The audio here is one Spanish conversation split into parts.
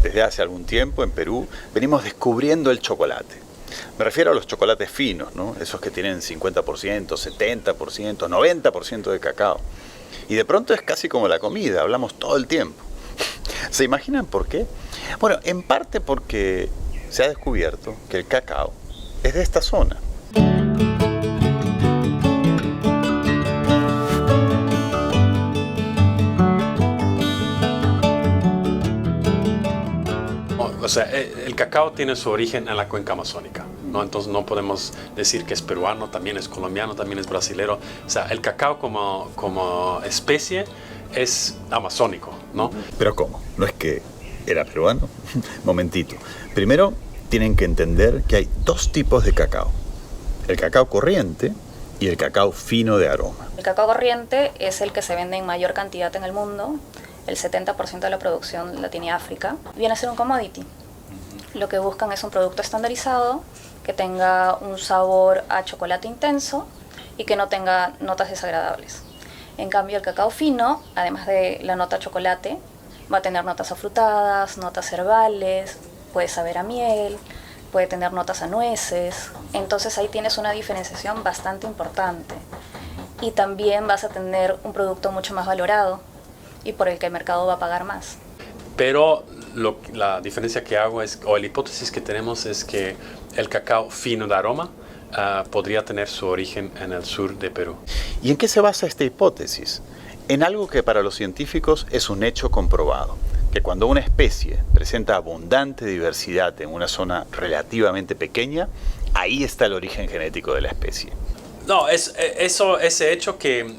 desde hace algún tiempo en Perú venimos descubriendo el chocolate. Me refiero a los chocolates finos, ¿no? Esos que tienen 50%, 70%, 90% de cacao. Y de pronto es casi como la comida, hablamos todo el tiempo. ¿Se imaginan por qué? Bueno, en parte porque se ha descubierto que el cacao es de esta zona. O sea, el cacao tiene su origen en la cuenca amazónica, ¿no? Entonces no podemos decir que es peruano, también es colombiano, también es brasilero. O sea, el cacao como especie es amazónico, ¿no? ¿Pero cómo? ¿No es que era peruano? Momentito. Primero, tienen que entender que hay dos tipos de cacao. El cacao corriente y el cacao fino de aroma. El cacao corriente es el que se vende en mayor cantidad en el mundo. El 70% de la producción la tiene África. Viene a ser un commodity. Lo que buscan es un producto estandarizado que tenga un sabor a chocolate intenso y que no tenga notas desagradables. En cambio, el cacao fino, además de la nota chocolate, va a tener notas afrutadas, notas herbales, puede saber a miel, puede tener notas a nueces. Entonces ahí tienes una diferenciación bastante importante. Y también vas a tener un producto mucho más valorado y por el que el mercado va a pagar más. Pero la diferencia que hago es, o la hipótesis que tenemos es que el cacao fino de aroma podría tener su origen en el sur de Perú. ¿Y en qué se basa esta hipótesis? En algo que para los científicos es un hecho comprobado, que cuando una especie presenta abundante diversidad en una zona relativamente pequeña, ahí está el origen genético de la especie. No, ese hecho que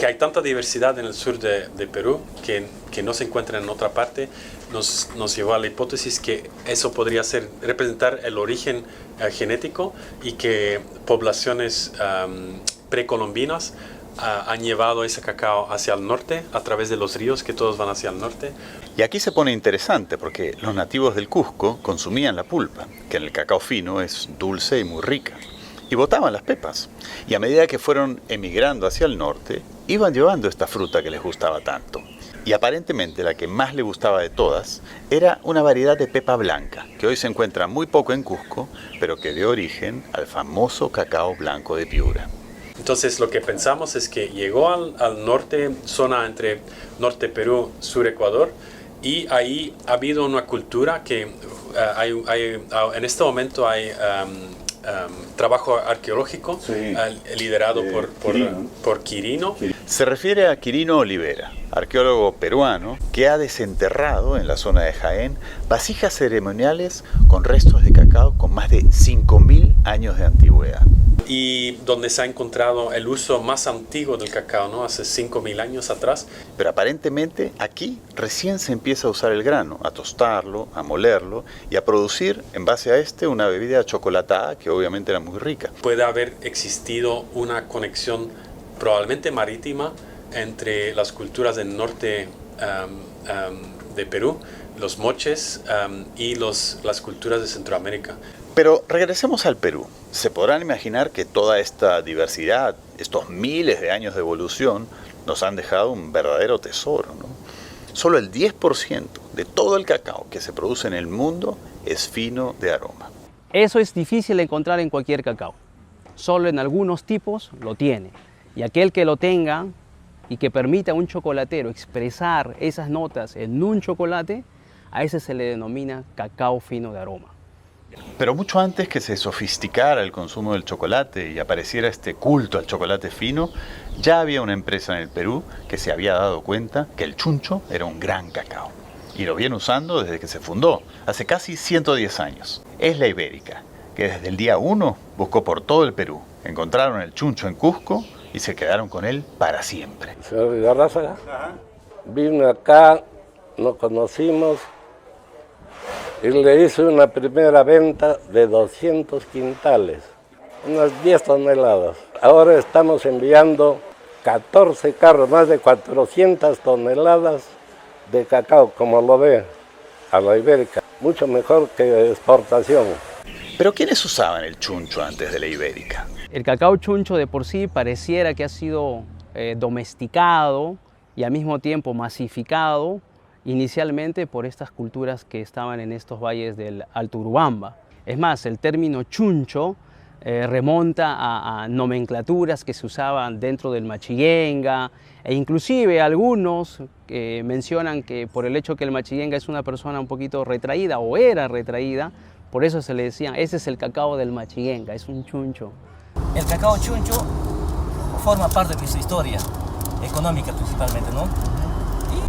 hay tanta diversidad en el sur de Perú que no se encuentra en otra parte, nos llevó a la hipótesis que eso podría representar el origen genético y que poblaciones precolombinas han llevado ese cacao hacia el norte a través de los ríos que todos van hacia el norte. Y aquí se pone interesante porque los nativos del Cusco consumían la pulpa, que en el cacao fino es dulce y muy rica, y botaban las pepas. Y a medida que fueron emigrando hacia el norte, iban llevando esta fruta que les gustaba tanto. Y aparentemente la que más le gustaba de todas era una variedad de pepa blanca, que hoy se encuentra muy poco en Cusco, pero que dio origen al famoso cacao blanco de Piura. Entonces lo que pensamos es que llegó al norte, zona entre norte Perú, sur Ecuador, y ahí ha habido una cultura que en este momento hay trabajo arqueológico liderado por Quirino. Se refiere a Quirino Olivera, arqueólogo peruano que ha desenterrado en la zona de Jaén vasijas ceremoniales con restos de cacao con más de 5.000 años de antigüedad. Y donde se ha encontrado el uso más antiguo del cacao, ¿no? Hace 5.000 años atrás. Pero aparentemente aquí recién se empieza a usar el grano, a tostarlo, a molerlo y a producir en base a una bebida chocolatada que obviamente era muy rica. Puede haber existido una conexión probablemente marítima entre las culturas del norte de Perú, los moches y las culturas de Centroamérica. Pero regresemos al Perú. Se podrán imaginar que toda esta diversidad, estos miles de años de evolución, nos han dejado un verdadero tesoro, ¿no? Solo el 10% de todo el cacao que se produce en el mundo es fino de aroma. Eso es difícil de encontrar en cualquier cacao. Solo en algunos tipos lo tiene. Y aquel que lo tenga y que permita a un chocolatero expresar esas notas en un chocolate, a ese se le denomina cacao fino de aroma. Pero mucho antes que se sofisticara el consumo del chocolate y apareciera este culto al chocolate fino, ya había una empresa en el Perú que se había dado cuenta que el chuncho era un gran cacao. Y lo viene usando desde que se fundó, hace casi 110 años. Es la Ibérica, que desde el día 1 buscó por todo el Perú. Encontraron el chuncho en Cusco y se quedaron con él para siempre. Señor Vigarraza, vino acá, nos conocimos y le hice una primera venta de 200 quintales, unas 10 toneladas. Ahora estamos enviando 14 carros, más de 400 toneladas de cacao, como lo ve, a la Ibérica. Mucho mejor que exportación. ¿Pero quiénes usaban el chuncho antes de la Ibérica? El cacao chuncho de por sí pareciera que ha sido domesticado y al mismo tiempo masificado inicialmente por estas culturas que estaban en estos valles del Alto Urubamba. Es más, el término chuncho remonta a nomenclaturas que se usaban dentro del Machillenga, e inclusive algunos mencionan que por el hecho que el Machillenga es una persona un poquito retraída o era retraída, por eso se le decía, ese es el cacao del Machillenga, es un chuncho. El cacao chuncho forma parte de su historia económica principalmente, ¿no?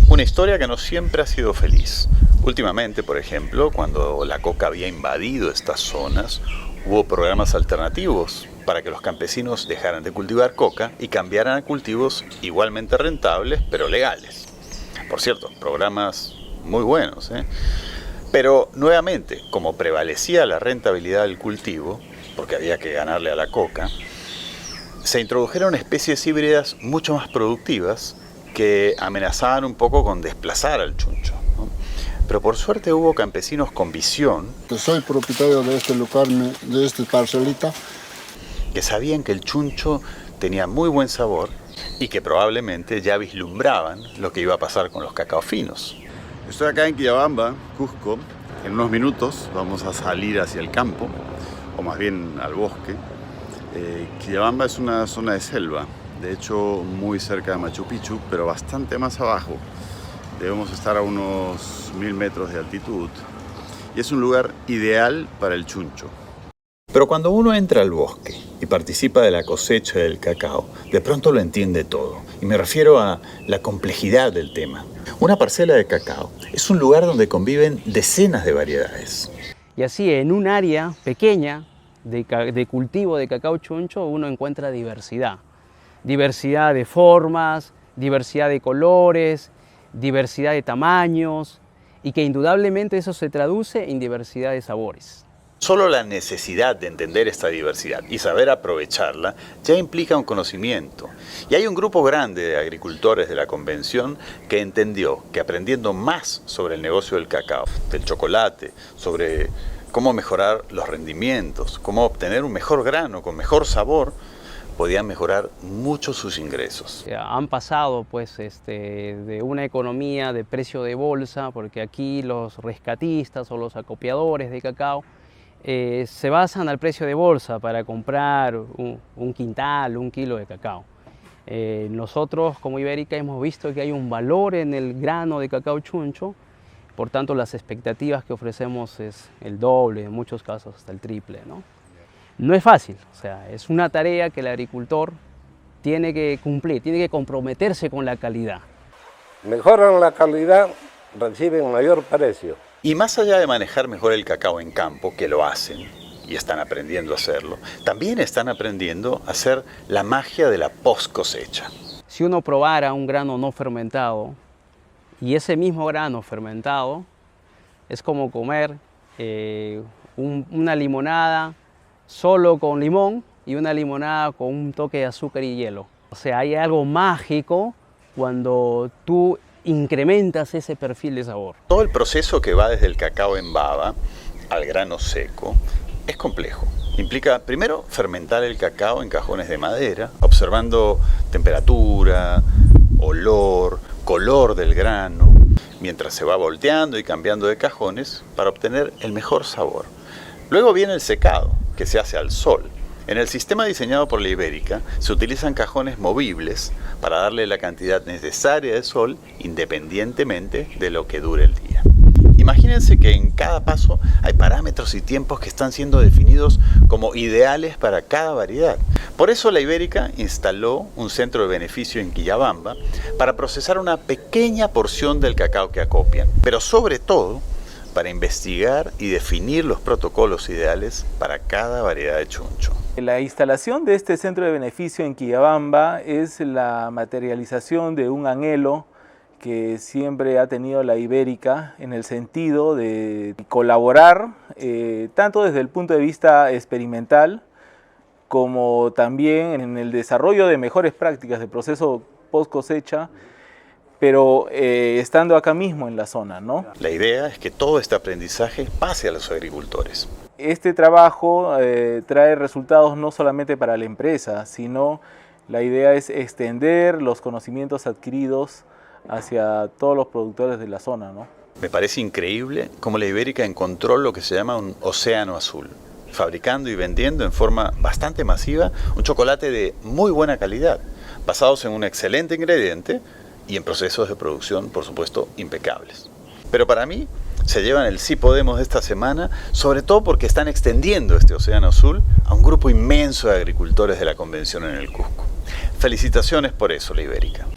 Una historia que no siempre ha sido feliz. Últimamente, por ejemplo, cuando la coca había invadido estas zonas, hubo programas alternativos para que los campesinos dejaran de cultivar coca y cambiaran a cultivos igualmente rentables, pero legales. Por cierto, programas muy buenos, ¿eh? Pero nuevamente, como prevalecía la rentabilidad del cultivo, porque había que ganarle a la coca, se introdujeron especies híbridas mucho más productivas que amenazaban un poco con desplazar al chuncho, ¿no? Pero por suerte hubo campesinos con visión. Soy propietario de este lugar, de esta parcelita. Que sabían que el chuncho tenía muy buen sabor y que probablemente ya vislumbraban lo que iba a pasar con los cacao finos. Estoy acá en Quillabamba, Cusco. En unos minutos vamos a salir hacia el campo, o más bien al bosque. Quillabamba es una zona de selva, de hecho muy cerca de Machu Picchu, pero bastante más abajo. Debemos estar a unos 1000 metros de altitud y es un lugar ideal para el chuncho. Pero cuando uno entra al bosque y participa de la cosecha del cacao, de pronto lo entiende todo. Y me refiero a la complejidad del tema. Una parcela de cacao es un lugar donde conviven decenas de variedades. Y así, en un área pequeña de cultivo de cacao chuncho, uno encuentra diversidad. Diversidad de formas, diversidad de colores, diversidad de tamaños, y que indudablemente eso se traduce en diversidad de sabores. Solo la necesidad de entender esta diversidad y saber aprovecharla ya implica un conocimiento. Y hay un grupo grande de agricultores de la convención que entendió que aprendiendo más sobre el negocio del cacao, del chocolate, sobre cómo mejorar los rendimientos, cómo obtener un mejor grano con mejor sabor, podían mejorar mucho sus ingresos. Han pasado pues, de una economía de precio de bolsa, porque aquí los rescatistas o los acopiadores de cacao se basan al precio de bolsa para comprar un quintal, un kilo de cacao. Nosotros como Ibérica hemos visto que hay un valor en el grano de cacao chuncho, por tanto las expectativas que ofrecemos es el doble, en muchos casos hasta el triple, ¿no? No es fácil, o sea, es una tarea que el agricultor tiene que cumplir, tiene que comprometerse con la calidad. Mejoran la calidad, reciben mayor precio. Y más allá de manejar mejor el cacao en campo, que lo hacen y están aprendiendo a hacerlo, también están aprendiendo a hacer la magia de la post cosecha. Si uno probara un grano no fermentado y ese mismo grano fermentado, es como comer una limonada solo con limón y una limonada con un toque de azúcar y hielo. O sea, hay algo mágico cuando tú incrementas ese perfil de sabor. Todo el proceso que va desde el cacao en baba al grano seco es complejo. Implica primero fermentar el cacao en cajones de madera, observando temperatura, olor, color del grano, mientras se va volteando y cambiando de cajones para obtener el mejor sabor. Luego viene el secado, que se hace al sol. En el sistema diseñado por la Ibérica se utilizan cajones movibles para darle la cantidad necesaria de sol independientemente de lo que dure el día. Imagínense que en cada paso hay parámetros y tiempos que están siendo definidos como ideales para cada variedad. Por eso la Ibérica instaló un centro de beneficio en Quillabamba para procesar una pequeña porción del cacao que acopian, pero sobre todo para investigar y definir los protocolos ideales para cada variedad de chuncho. La instalación de este centro de beneficio en Quillabamba es la materialización de un anhelo que siempre ha tenido la Ibérica en el sentido de colaborar tanto desde el punto de vista experimental como también en el desarrollo de mejores prácticas de proceso post cosecha, pero estando acá mismo en la zona, ¿no? La idea es que todo este aprendizaje pase a los agricultores. Este trabajo trae resultados no solamente para la empresa, sino la idea es extender los conocimientos adquiridos hacia todos los productores de la zona, ¿no? Me parece increíble cómo la Ibérica encontró lo que se llama un océano azul, fabricando y vendiendo en forma bastante masiva un chocolate de muy buena calidad, basados en un excelente ingrediente y en procesos de producción, por supuesto, impecables. Pero para mí, se llevan el Sí Podemos de esta semana, sobre todo porque están extendiendo este océano azul a un grupo inmenso de agricultores de la Convención en el Cusco. Felicitaciones por eso, la Ibérica.